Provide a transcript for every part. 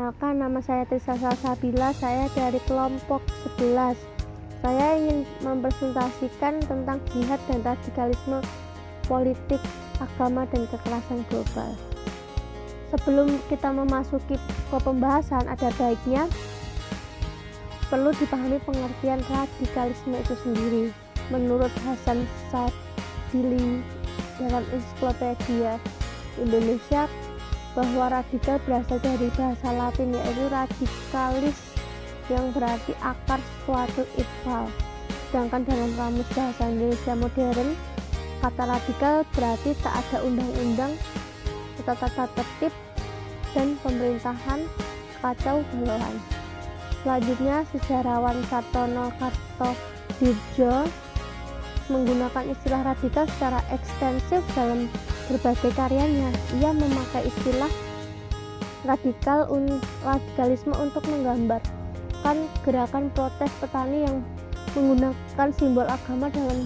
Perkenalkan, nama saya Trisa Salsabila, saya dari kelompok 11. Saya ingin mempresentasikan tentang jihad dan radikalisme politik, agama, dan kekerasan global. Sebelum kita memasuki ke pembahasan, ada baiknya perlu dipahami pengertian radikalisme itu sendiri. Menurut Hasan Sadili dalam Ensiklopedia Indonesia, bahwa radikal berasal dari bahasa Latin, yaitu radikalis, yang berarti akar suatu idfal. Sedangkan dalam kamus bahasa Indonesia modern, kata radikal berarti tak ada undang-undang, tata tertib, dan pemerintahan kacau balau. Selanjutnya, sejarawan Sartono Kartodirjo menggunakan istilah radikal secara ekstensif dalam berbagai karyanya. Ia memakai istilah radikalisme untuk menggambarkan gerakan protes petani yang menggunakan simbol agama dalam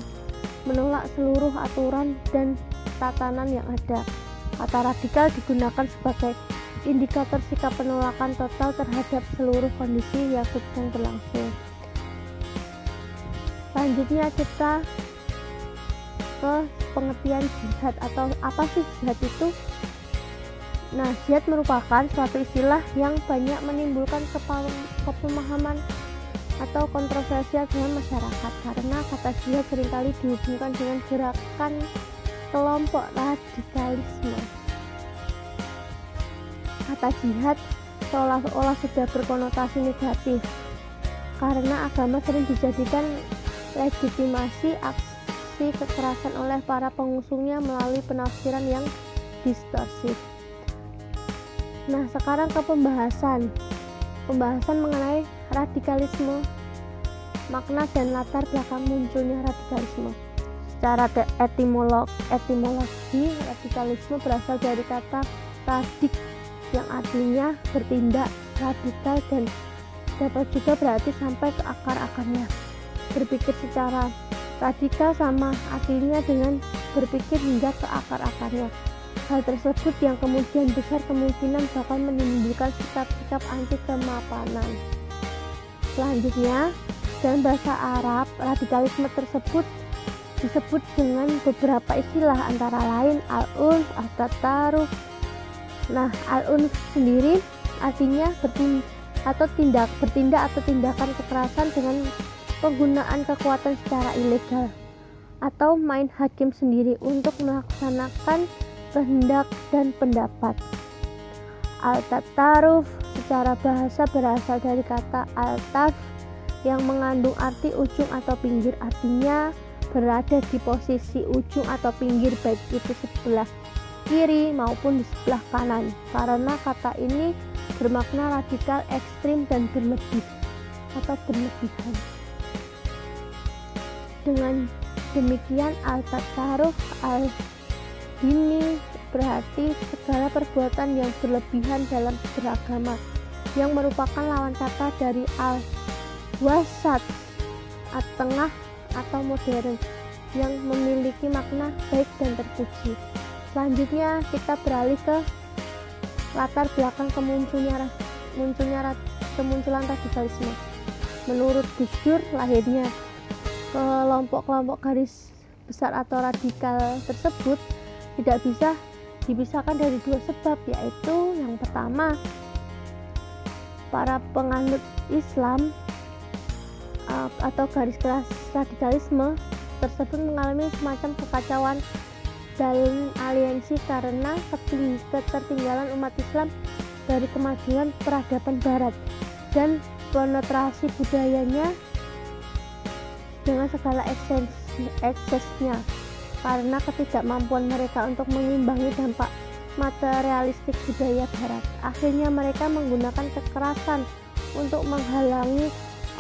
menolak seluruh aturan dan tatanan yang ada. Kata radikal digunakan sebagai indikator sikap penolakan total terhadap seluruh kondisi yang sedang berlangsung. Selanjutnya kita ke pengertian jihad, atau apa sih jihad itu? Nah, jihad merupakan suatu istilah yang banyak menimbulkan kepemahaman atau kontroversial dalam masyarakat, karena kata jihad seringkali dihubungkan dengan gerakan kelompok radikalisme. Kata jihad seolah-olah sudah berkonotasi negatif, karena agama sering dijadikan legitimasi aksi kekerasan oleh para pengusungnya melalui penafsiran yang distorsif. Nah, sekarang ke pembahasan mengenai radikalisme, makna dan latar belakang munculnya radikalisme. Secara etimologi, radikalisme berasal dari kata radik yang artinya bertindak, radikal, dan dapat juga berarti sampai ke akar-akarnya. Berpikir secara radikal sama artinya dengan berpikir hingga ke akar-akarnya. Hal tersebut yang kemudian besar kemungkinan bakal menimbulkan sikap-sikap anti kemapanan. Selanjutnya, dalam bahasa Arab, radikalisme tersebut disebut dengan beberapa istilah, antara lain al-unf, at-tataruf. Nah, al-unf sendiri artinya bertindak atau tindakan kekerasan dengan penggunaan kekuatan secara ilegal atau main hakim sendiri untuk melaksanakan kehendak dan pendapat. Al-tataruf secara bahasa berasal dari kata al-taf yang mengandung arti ujung atau pinggir, artinya berada di posisi ujung atau pinggir, baik itu sebelah kiri maupun di sebelah kanan, karena kata ini bermakna radikal, ekstrim, dan berlebih atau berlebihan. Dengan demikian, al-tataruf al-dini berarti segala perbuatan yang berlebihan dalam beragama, yang merupakan lawan kata dari al-wasat, tengah atau modern, yang memiliki makna baik dan terpuji. Selanjutnya kita beralih ke latar belakang kemunculan radikalisme. Menurut Gus Dur, lahirnya kelompok-kelompok garis besar atau radikal tersebut tidak bisa dipisahkan dari dua sebab, yaitu yang pertama, para penganut Islam atau garis keras radikalisme tersebut mengalami semacam kekacauan dan aliensi karena ketertinggalan umat Islam dari kemajuan peradaban Barat dan penetrasi budayanya dengan segala eksesnya, karena ketidakmampuan mereka untuk mengimbangi dampak materialistik budaya Barat. Akhirnya mereka menggunakan kekerasan untuk menghalangi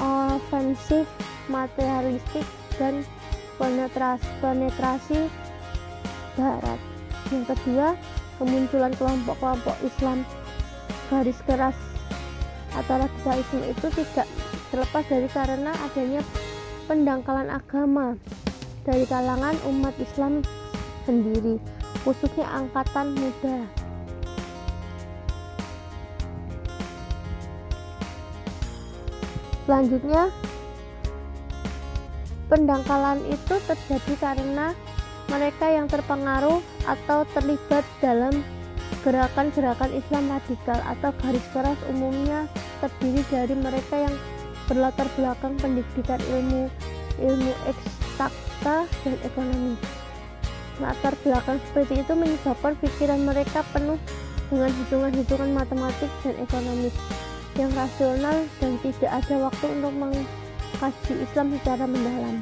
ofensif materialistik dan penetrasi Barat. Yang kedua, kemunculan kelompok-kelompok Islam garis keras atau radikalisme itu tidak terlepas dari karena adanya pendangkalan agama dari kalangan umat Islam sendiri, khususnya angkatan muda. Selanjutnya, pendangkalan itu terjadi karena mereka yang terpengaruh atau terlibat dalam gerakan-gerakan Islam radikal atau garis keras umumnya terdiri dari mereka yang berlatar belakang pendidikan ilmu eksakta dan ekonomi. Latar belakang seperti itu menyebabkan pikiran mereka penuh dengan hitungan-hitungan matematik dan ekonomis yang rasional dan tidak ada waktu untuk mengkaji Islam secara mendalam.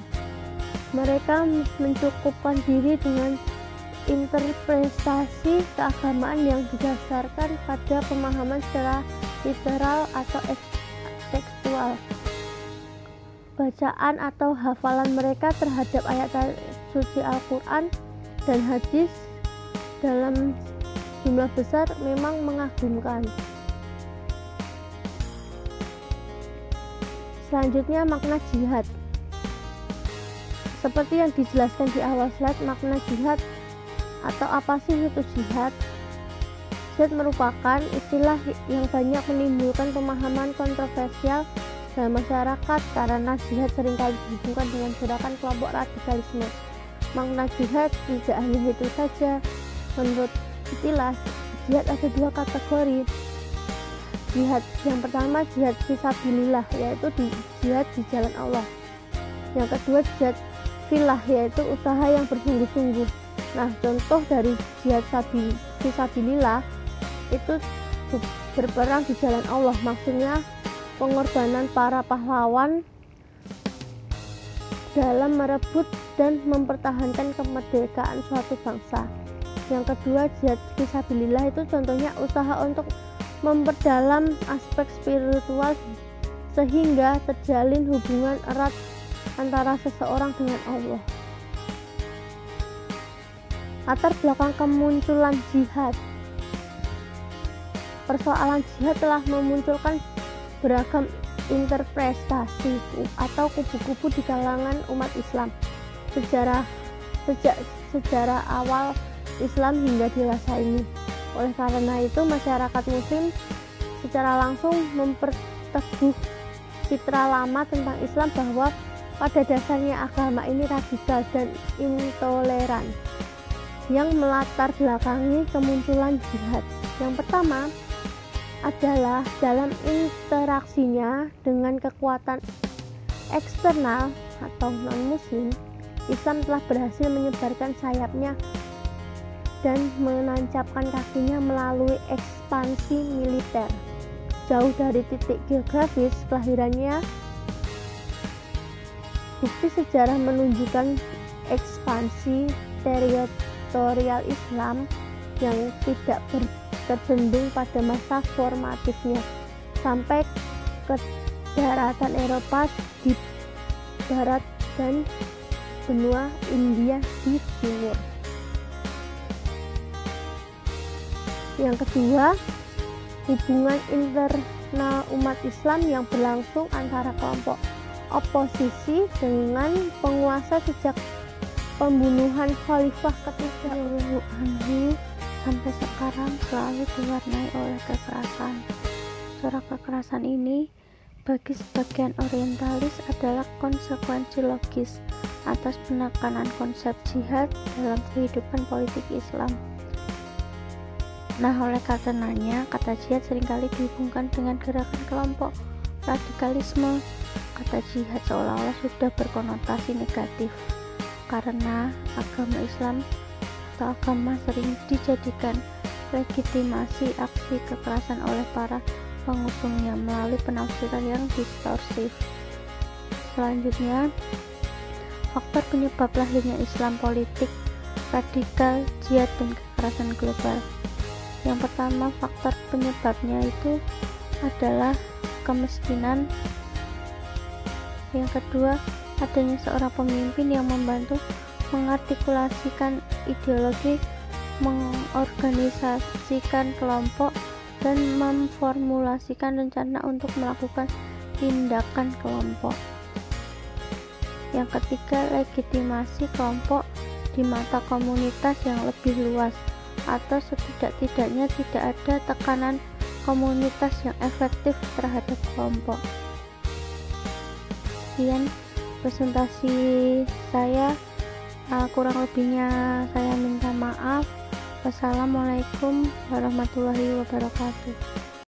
Mereka mencukupkan diri dengan interpretasi keagamaan yang didasarkan pada pemahaman secara literal atau tekstual. Bacaan atau hafalan mereka terhadap ayat suci Al-Quran dan hadis dalam jumlah besar memang mengagumkan. Selanjutnya, makna jihad. Seperti yang dijelaskan di awal slide, makna jihad atau apa sih itu jihad? Jihad merupakan istilah yang banyak menimbulkan pemahaman kontroversial dalam masyarakat karena jihad seringkali dihubungkan dengan gerakan kelompok radikalisme. Makna jihad tidak hanya itu saja. Menurut istilah jihad ada dua kategori. Jihad yang pertama jihad fisabilillah, yaitu jihad di jalan Allah. Yang kedua jihad filah, yaitu usaha yang bersungguh-sungguh. Nah, contoh dari jihad fisabilillah itu berperang di jalan Allah, maksudnya pengorbanan para pahlawan dalam merebut dan mempertahankan kemerdekaan suatu bangsa. Yang kedua, jihad fisabilillah itu contohnya usaha untuk memperdalam aspek spiritual sehingga terjalin hubungan erat antara seseorang dengan Allah. Latar belakang kemunculan jihad. Persoalan jihad telah memunculkan beragam interpretasi atau kubu-kubu di kalangan umat Islam sejak sejarah awal Islam hingga dewasa ini. Oleh karena itu, masyarakat muslim secara langsung memperteguh citra lama tentang Islam bahwa pada dasarnya agama ini radikal dan intoleran yang melatar belakangi kemunculan jihad. Yang pertama adalah dalam interaksinya dengan kekuatan eksternal atau non-muslim, Islam telah berhasil menyebarkan sayapnya dan menancapkan kakinya melalui ekspansi militer. Jauh dari titik geografis kelahirannya, bukti sejarah menunjukkan ekspansi teritorial Islam yang tidak terbendung pada masa formatifnya sampai ke daratan Eropa di barat dan benua India di timur. Yang kedua, hubungan internal umat Islam yang berlangsung antara kelompok oposisi dengan penguasa sejak pembunuhan Khalifah ketiga anhu sampai sekarang selalu diwarnai oleh kekerasan. Suara kekerasan ini bagi sebagian orientalis adalah konsekuensi logis atas penekanan konsep jihad dalam kehidupan politik Islam. Nah, oleh karenanya, kata jihad seringkali dihubungkan dengan gerakan kelompok radikalisme. Kata jihad seolah-olah sudah berkonotasi negatif, karena agama Islam atau agama sering dijadikan legitimasi aksi kekerasan oleh para pengusungnya melalui penafsiran yang distorsif. Selanjutnya, faktor penyebab lahirnya Islam politik radikal, jihad, dan kekerasan global. Yang pertama, faktor penyebabnya itu adalah kemiskinan. Yang kedua, adanya seorang pemimpin yang membantu mengartikulasikan ideologi, mengorganisasikan kelompok, dan memformulasikan rencana untuk melakukan tindakan kelompok. Yang ketiga, legitimasi kelompok di mata komunitas yang lebih luas, atau setidak-tidaknya tidak ada tekanan komunitas yang efektif terhadap kelompok. sekian presentasi saya. Kurang lebihnya saya minta maaf. Wassalamualaikum warahmatullahi wabarakatuh.